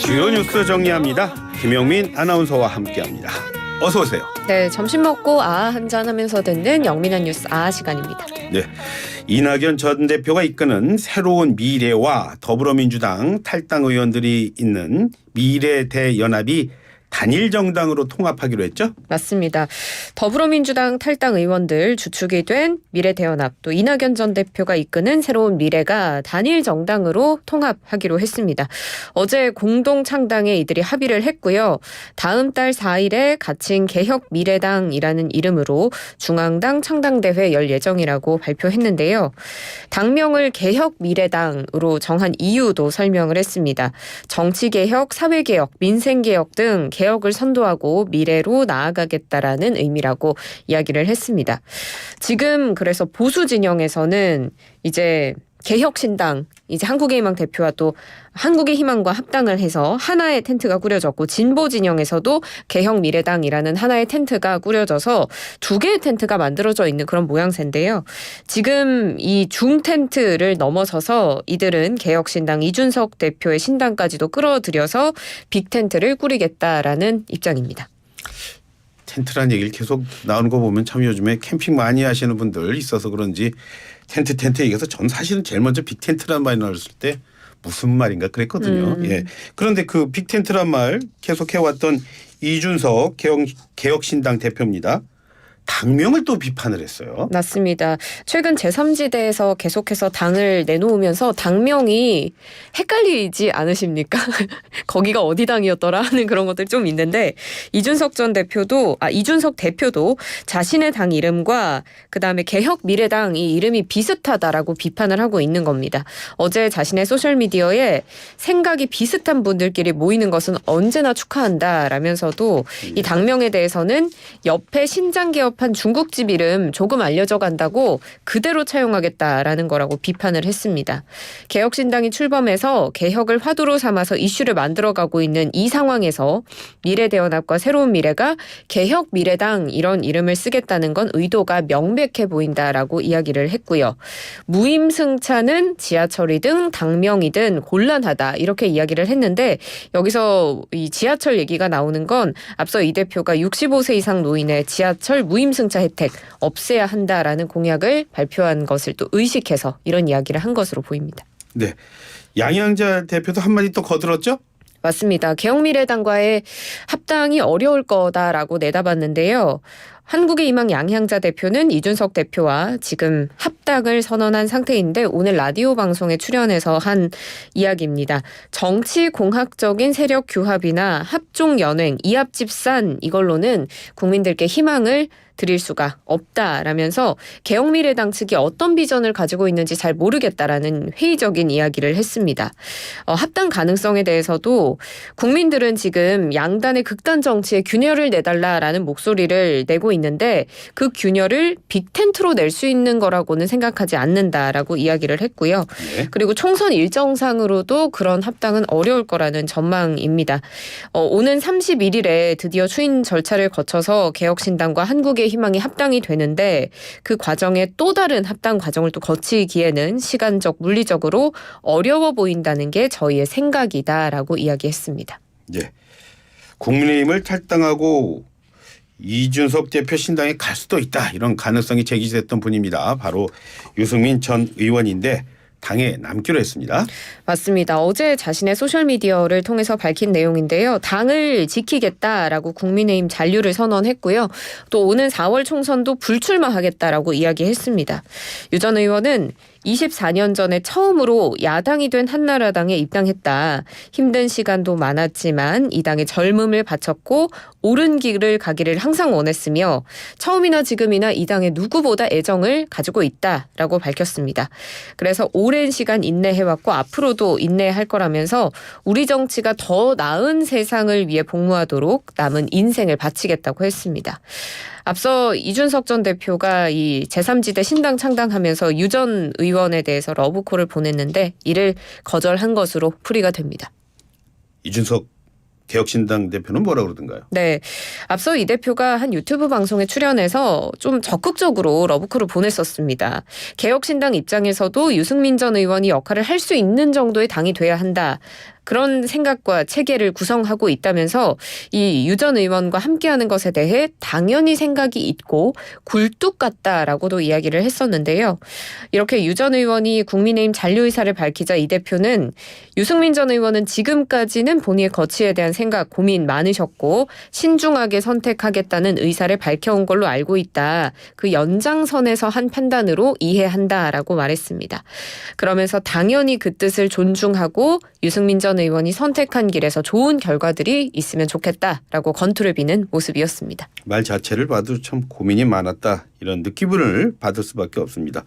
주요 뉴스 정리합니다. 김영민 아나운서와 함께합니다. 어서 오세요. 네, 점심 먹고 한잔 하면서 듣는 영민한 뉴스 시간입니다. 네, 이낙연 전 대표가 이끄는 새로운 미래와 더불어민주당 탈당 의원들이 있는 미래대연합이 단일 정당으로 통합하기로 했죠? 맞습니다. 더불어민주당 탈당 의원들 주축이 된 미래대연합, 또 이낙연 전 대표가 이끄는 새로운 미래가 단일 정당으로 통합하기로 했습니다. 어제 공동 창당에 이들이 합의를 했고요. 다음 달 4일에 가칭 개혁미래당이라는 이름으로 중앙당 창당대회 열 예정이라고 발표했는데요. 당명을 개혁미래당으로 정한 이유도 설명을 했습니다. 정치개혁, 사회개혁, 민생개혁 등 개혁을 선도하고 미래로 나아가겠다라는 의미라고 이야기를 했습니다. 지금 그래서 보수 진영에서는 이제 개혁신당, 이제 한국의 희망 대표와 또 한국의 희망과 합당을 해서 하나의 텐트가 꾸려졌고, 진보 진영에서도 개혁미래당이라는 하나의 텐트가 꾸려져서 두 개의 텐트가 만들어져 있는 그런 모양새인데요. 지금 이 중텐트를 넘어서서 이들은 개혁신당 이준석 대표의 신당까지도 끌어들여서 빅텐트를 꾸리겠다라는 입장입니다. 텐트란 얘기를 계속 나오는 거 보면 참 요즘에 캠핑 많이 하시는 분들 있어서 그런지 텐트 얘기해서 전 사실은 제일 먼저 빅텐트란 말이 나왔을 때 무슨 말인가 그랬거든요. 예. 그런데 그 빅텐트란 말 계속 해왔던 이준석 개혁신당 대표입니다. 당명을 또 비판을 했어요. 맞습니다. 최근 제3지대에서 계속해서 당을 내놓으면서 당명이 헷갈리지 않으십니까? 거기가 어디 당이었더라 하는 그런 것들 좀 있는데, 이준석 대표도 자신의 당 이름과 그다음에 개혁미래당 이 이름이 비슷하다라고 비판을 하고 있는 겁니다. 어제 자신의 소셜미디어에 생각이 비슷한 분들끼리 모이는 것은 언제나 축하한다라면서도 이 당명에 대해서는 옆에 신장개업 한 중국집 이름 조금 알려져 간다고 그대로 차용하겠다라는 거라고 비판을 했습니다. 개혁신당이 출범해서 개혁을 화두로 삼아서 이슈를 만들어가고 있는 이 상황에서 미래대연합과 새로운 미래가 개혁미래당 이런 이름을 쓰겠다는 건 의도가 명백해 보인다라고 이야기를 했고요. 무임승차는 지하철이든 당명이든 곤란하다 이렇게 이야기를 했는데, 여기서 이 지하철 얘기가 나오는 건 앞서 이 대표가 65세 이상 노인의 지하철 무임승차 혜택 없애야 한다라는 공약을 발표한 것을 또 의식해서 이런 이야기를 한 것으로 보입니다. 네, 양양자 대표도 한마디 또 거들었죠? 맞습니다. 개혁미래당과의 합당이 어려울 거다라고 내다봤는데요. 한국의 희망 양향자 대표는 이준석 대표와 지금 합당을 선언한 상태인데, 오늘 라디오 방송에 출연해서 한 이야기입니다. 정치공학적인 세력 규합이나 합종연횡, 이합집산 이걸로는 국민들께 희망을 드릴 수가 없다라면서 개혁미래당 측이 어떤 비전을 가지고 있는지 잘 모르겠다라는 회의적인 이야기를 했습니다. 합당 가능성에 대해서도 국민들은 지금 양단의 극단 정치에 균열을 내달라라는 목소리를 내고 있는데, 그 균열을 빅텐트로 낼 수 있는 거라고는 생각하지 않는다라고 이야기를 했고요. 네. 그리고 총선 일정상으로도 그런 합당은 어려울 거라는 전망입니다. 오는 31일에 드디어 추인 절차를 거쳐서 개혁신당과 한국의 희망이 합당이 되는데, 그 과정에 또 다른 합당 과정을 또 거치기에는 시간적, 물리적으로 어려워 보인다는 게 저희의 생각이다라고 이야기했습니다. 네, 국민의힘을 탈당하고 이준석 대표 신당에 갈 수도 있다, 이런 가능성이 제기됐던 분입니다. 바로 유승민 전 의원인데 당에 남기로 했습니다. 맞습니다. 어제 자신의 소셜미디어를 통해서 밝힌 내용인데요. 당을 지키겠다라고 국민의힘 잔류를 선언했고요. 또 오는 4월 총선도 불출마하겠다라고 이야기했습니다. 유 전 의원은 24년 전에 처음으로 야당이 된 한나라당에 입당했다. 힘든 시간도 많았지만 이 당의 젊음을 바쳤고 옳은 길을 가기를 항상 원했으며 처음이나 지금이나 이 당에 누구보다 애정을 가지고 있다라고 밝혔습니다. 그래서 오랜 시간 인내해왔고 앞으로도 인내할 거라면서 우리 정치가 더 나은 세상을 위해 복무하도록 남은 인생을 바치겠다고 했습니다. 앞서 이준석 전 대표가 이 제3지대 신당 창당하면서 유 전 의원에 대해서 러브콜을 보냈는데 이를 거절한 것으로 풀이가 됩니다. 이준석 개혁신당 대표는 뭐라 그러던가요? 네. 앞서 이 대표가 한 유튜브 방송에 출연해서 좀 적극적으로 러브콜을 보냈었습니다. 개혁신당 입장에서도 유승민 전 의원이 역할을 할 수 있는 정도의 당이 돼야 한다. 그런 생각과 체계를 구성하고 있다면서 이 유 전 의원과 함께하는 것에 대해 당연히 생각이 있고 굴뚝 같다라고도 이야기를 했었는데요. 이렇게 유 전 의원이 국민의힘 잔류 의사를 밝히자 이 대표는 유승민 전 의원은 지금까지는 본인의 거취에 대한 생각, 고민 많으셨고 신중하게 선택하겠다는 의사를 밝혀온 걸로 알고 있다. 그 연장선에서 한 판단으로 이해한다라고 말했습니다. 그러면서 당연히 그 뜻을 존중하고 유승민 전 의원이 선택한 길에서 좋은 결과들이 있으면 좋겠다라고 건투를 비는 모습이었습니다. 말 자체를 봐도 참 고민이 많았다 이런 느낌을 받을 수밖에 없습니다.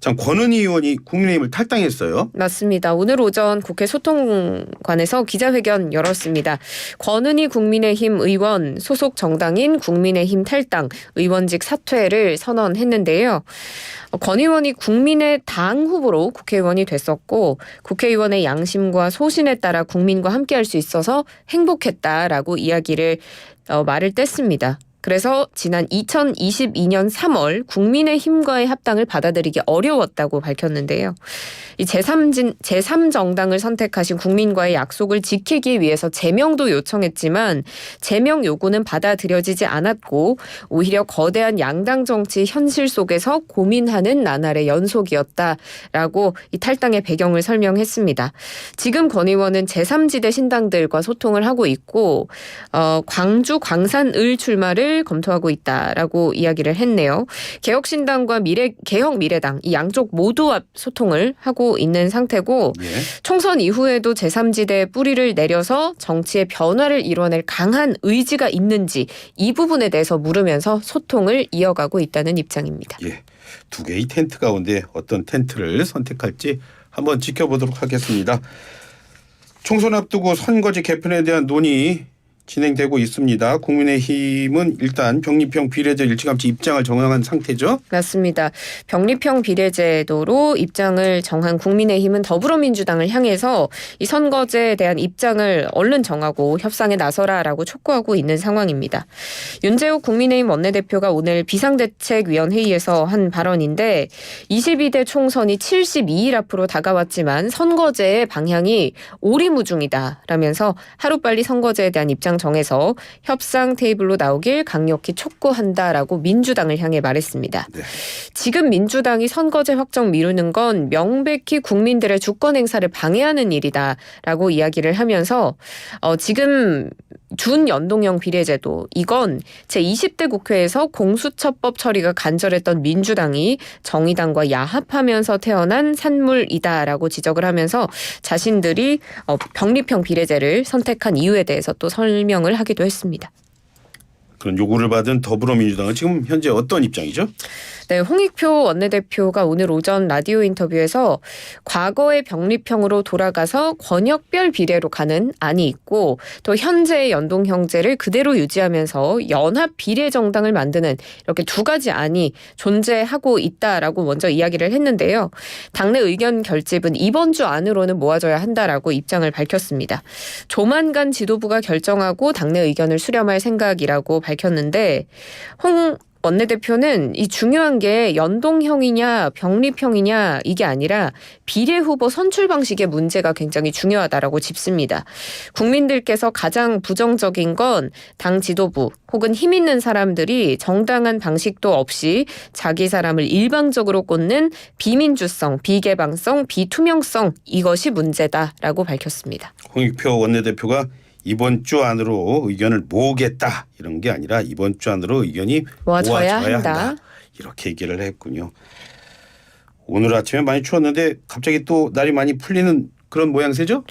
참 권은희 의원이 국민의힘을 탈당했어요. 맞습니다. 오늘 오전 국회 소통관에서 기자회견 열었습니다. 권은희 국민의힘 의원 소속 정당인 국민의힘 탈당 의원직 사퇴를 선언했는데요. 권 의원이 국민의당 후보로 국회의원이 됐었고 국회의원의 양심과 소신에 따라 국민과 함께할 수 있어서 행복했다라고 이야기를 말을 뗐습니다. 그래서 지난 2022년 3월 국민의힘과의 합당을 받아들이기 어려웠다고 밝혔는데요. 이 제3정당을 선택하신 국민과의 약속을 지키기 위해서 제명도 요청했지만 제명 요구는 받아들여지지 않았고 오히려 거대한 양당 정치 현실 속에서 고민하는 나날의 연속이었다라고 이 탈당의 배경을 설명했습니다. 지금 권 의원은 제3지대 신당들과 소통을 하고 있고 광주 광산을 출마를 검토하고 있다라고 이야기를 했네요. 개혁신당과 개혁미래당 이 양쪽 모두 소통을 하고 있는 상태고 예. 총선 이후에도 제3지대에 뿌리를 내려서 정치의 변화를 이뤄낼 강한 의지가 있는지 이 부분에 대해서 물으면서 소통을 이어가고 있다는 입장입니다. 예. 두 개의 텐트 가운데 어떤 텐트를 선택할지 한번 지켜보도록 하겠습니다. 총선 앞두고 선거제 개편에 대한 논의 진행되고 있습니다. 국민의힘은 일단 병립형 비례제 일찌감치 입장을 정한 상태죠. 맞습니다. 병립형 비례제도로 입장을 정한 국민의힘은 더불어민주당을 향해서 이 선거제에 대한 입장을 얼른 정하고 협상에 나서라라고 촉구하고 있는 상황입니다. 윤재욱 국민의힘 원내대표가 오늘 비상대책위원회의에서 한 발언인데 22대 총선이 72일 앞으로 다가왔지만 선거제의 방향이 오리무중이다라면서 하루빨리 선거제에 대한 입장 정해서 협상 테이블로 나오길 강력히 촉구한다라고 민주당을 향해 말했습니다. 네. 지금 민주당이 선거제 확정 미루는 건 명백히 국민들의 주권 행사를 방해하는 일이다라고 이야기를 하면서 지금 준연동형 비례제도 이건 제20대 국회에서 공수처법 처리가 간절했던 민주당이 정의당과 야합하면서 태어난 산물이다라고 지적을 하면서 자신들이 병립형 비례제를 선택한 이유에 대해서 또 설명을 하기도 했습니다. 그런 요구를 받은 더불어민주당은 지금 현재 어떤 입장이죠? 네, 홍익표 원내대표가 오늘 오전 라디오 인터뷰에서 과거의 병립형으로 돌아가서 권역별 비례로 가는 안이 있고 또 현재의 연동형제를 그대로 유지하면서 연합 비례정당을 만드는 이렇게 두 가지 안이 존재하고 있다라고 먼저 이야기를 했는데요. 당내 의견 결집은 이번 주 안으로는 모아져야 한다라고 입장을 밝혔습니다. 조만간 지도부가 결정하고 당내 의견을 수렴할 생각이라고 밝혔는데 홍 원내대표는 이 중요한 게 연동형이냐 병립형이냐 이게 아니라 비례 후보 선출 방식의 문제가 굉장히 중요하다라고 짚습니다. 국민들께서 가장 부정적인 건 당 지도부 혹은 힘 있는 사람들이 정당한 방식도 없이 자기 사람을 일방적으로 꽂는 비민주성, 비개방성, 비투명성 이것이 문제다라고 밝혔습니다. 홍익표 원내대표가 이번 주 안으로 의견을 모으겠다 이런 게 아니라 이번 주 안으로 의견이 모아져야 한다. 이렇게 얘기를 했군요. 오늘 아침에 많이 추웠는데 갑자기 또 날이 많이 풀리는 그런 모양새죠?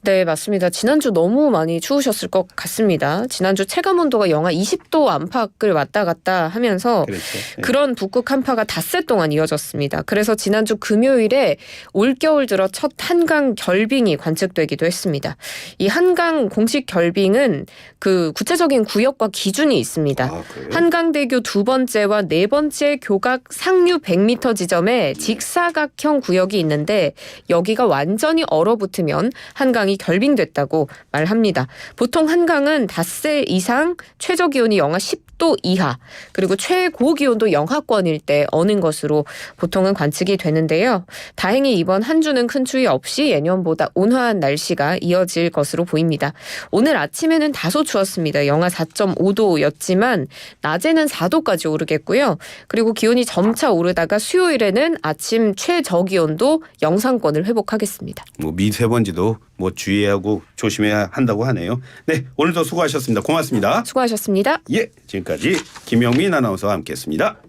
네, 맞습니다. 지난주 너무 많이 추우셨을 것 같습니다. 지난주 체감온도가 영하 20도 안팎을 왔다 갔다 하면서 그렇죠. 네. 그런 북극 한파가 닷새 동안 이어졌습니다. 그래서 지난주 금요일에 올겨울 들어 첫 한강 결빙이 관측되기도 했습니다. 이 한강 공식 결빙은 그 구체적인 구역과 기준이 있습니다. 아, 그래요? 한강대교 두 번째와 네 번째 교각 상류 100m 지점에 직사각형 구역이 있는데 여기가 완전히 얼어 얼어붙으면 한강이 결빙됐다고 말합니다. 보통 한강은 닷새 이상 최저 기온이 영하 10도 이하 그리고 최고 기온도 영하권일 때 어는 것으로 보통은 관측이 되는데요. 다행히 이번 한 주는 큰 추위 없이 예년보다 온화한 날씨가 이어질 것으로 보입니다. 오늘 아침에는 다소 추웠습니다. 영하 4.5도였지만 낮에는 4도까지 오르겠고요. 그리고 기온이 점차 오르다가 수요일에는 아침 최저기온도 영상권을 회복하겠습니다. 뭐 미세먼지도 뭐 주의하고 조심해야 한다고 하네요. 네, 오늘도 수고하셨습니다. 고맙습니다. 수고하셨습니다. 예, 지금까지 김영민 아나운서와 함께했습니다.